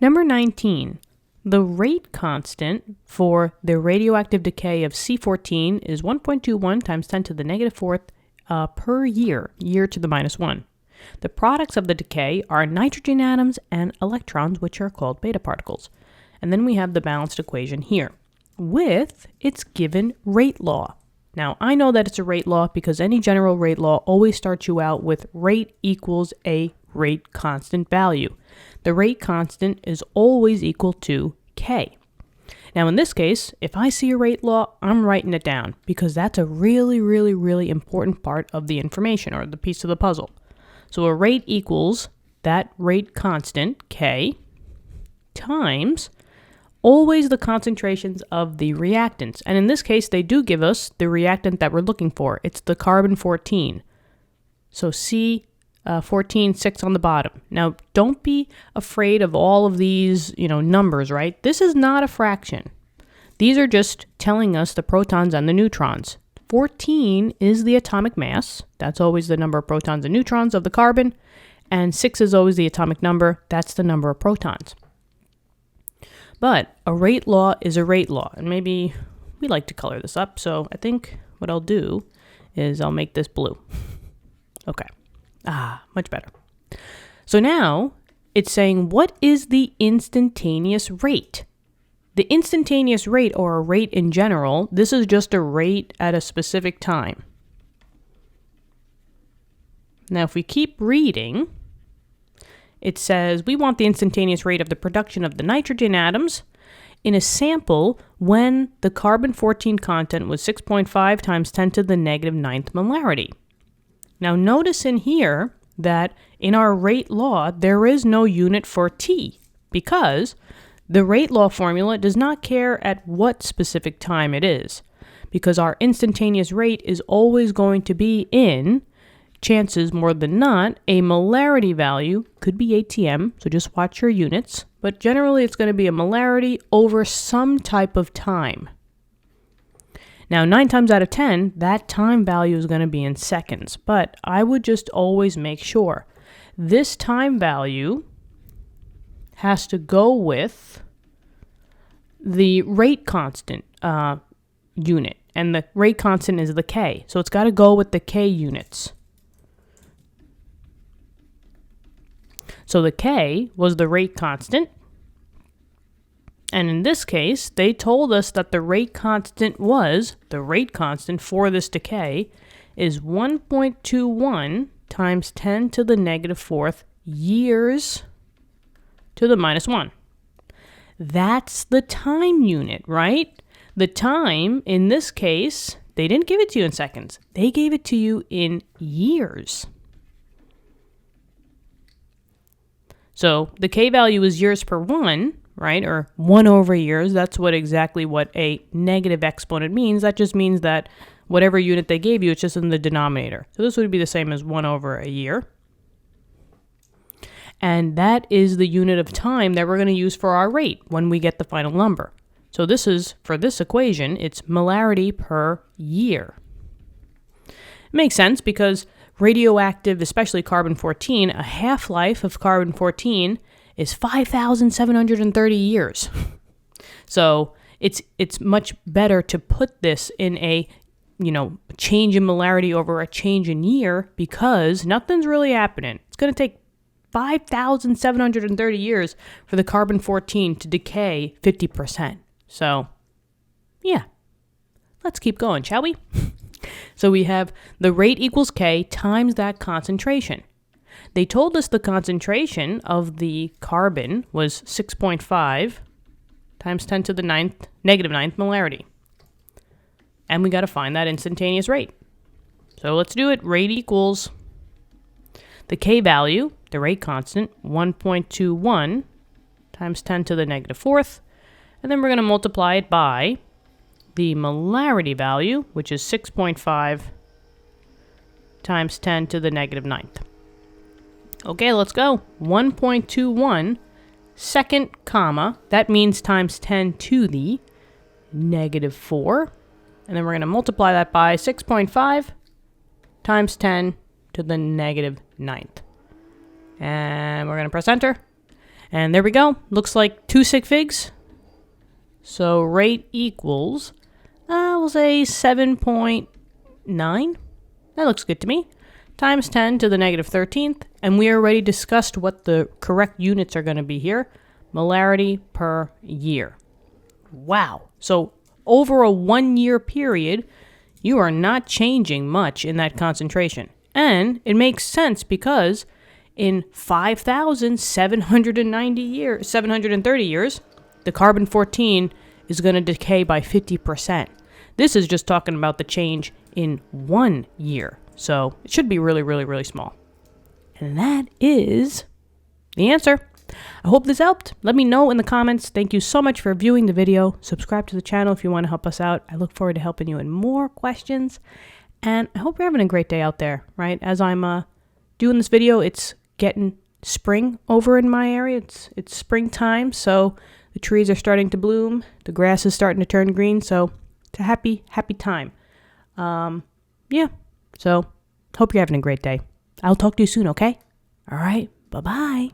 Number 19. The rate constant for the radioactive decay of C14 is 1.21 times 10 to the negative fourth per year to the minus 1. The products of the decay are nitrogen atoms and electrons, which are called beta particles. And then we have the balanced equation here with its given rate law. Now, I know that it's a rate law because any general rate law always starts you out with rate equals a rate constant value. The rate constant is always equal to K. Now, in this case, if I see a rate law, I'm writing it down because that's a really, really, really important part of the information or the piece of the puzzle. So a rate equals that rate constant, K, times always the concentrations of the reactants. And in this case, they do give us the reactant that we're looking for. It's the carbon-14. So C14, 6 on the bottom. Now, don't be afraid of all of these, numbers, right? This is not a fraction. These are just telling us the protons and the neutrons. 14 is the atomic mass. That's always the number of protons and neutrons of the carbon. And 6 is always the atomic number. That's the number of protons. But a rate law is a rate law. And maybe we like to color this up. So I think what I'll do is I'll make this blue. Okay. Much better. So now it's saying, what is the instantaneous rate? The instantaneous rate, or a rate in general, this is just a rate at a specific time. Now, if we keep reading, it says we want the instantaneous rate of the production of the nitrogen atoms in a sample when the carbon-14 content was 6.5 times 10 to the negative 9th molarity. Now, notice in here that in our rate law, there is no unit for T because the rate law formula does not care at what specific time it is, because our instantaneous rate is always going to be in, chances more than not, a molarity value. Could be ATM, so just watch your units, but generally it's going to be a molarity over some type of time. Now, 9 times out of 10, that time value is going to be in seconds, but I would just always make sure this time value has to go with the rate constant unit, and the rate constant is the K, so it's got to go with the K units. So the K was the rate constant, and in this case, they told us that the rate constant for this decay is 1.21 times 10 to the negative fourth years to the minus 1. That's the time unit, right? The time, in this case, they didn't give it to you in seconds. They gave it to you in years. So the K value is years per 1, right? Or 1 over years. That's exactly what a negative exponent means. That just means that whatever unit they gave you, it's just in the denominator. So this would be the same as 1 over a year. And that is the unit of time that we're going to use for our rate when we get the final number. So this is, for this equation, it's molarity per year. It makes sense because radioactive, especially carbon-14, a half-life of carbon-14 is 5,730 years. So it's much better to put this in a change in molarity over a change in year because nothing's really happening. It's going to take 5,730 years for the carbon-14 to decay 50%. So, yeah, let's keep going, shall we? So we have the rate equals K times that concentration. They told us the concentration of the carbon was 6.5 times 10 to the negative 9th molarity. And we got to find that instantaneous rate. So let's do it. Rate equals the K value, the rate constant, 1.21 times 10 to the negative fourth. And then we're going to multiply it by the molarity value, which is 6.5 times 10 to the negative 9th. Okay, let's go. 1.21 second comma, that means times 10 to the negative 4. And then we're going to multiply that by 6.5 times 10 to the negative 9th. And we're going to press enter. And there we go. Looks like 2 sig figs. So rate equals, we'll say 7.9. That looks good to me. Times 10 to the negative 13th. And we already discussed what the correct units are going to be here. Molarity per year. Wow. So over a 1-year period, you are not changing much in that concentration. And it makes sense because in 730 years, the carbon-14 is going to decay by 50%. This is just talking about the change in 1 year. So it should be really, really, really small. And that is the answer. I hope this helped. Let me know in the comments. Thank you so much for viewing the video. Subscribe to the channel if you want to help us out. I look forward to helping you in more questions. And I hope you're having a great day out there, right? As I'm doing this video, it's getting spring over in my area. It's springtime, so the trees are starting to bloom. The grass is starting to turn green, so it's a happy, happy time. Yeah, so hope you're having a great day. I'll talk to you soon, okay? All right, bye-bye.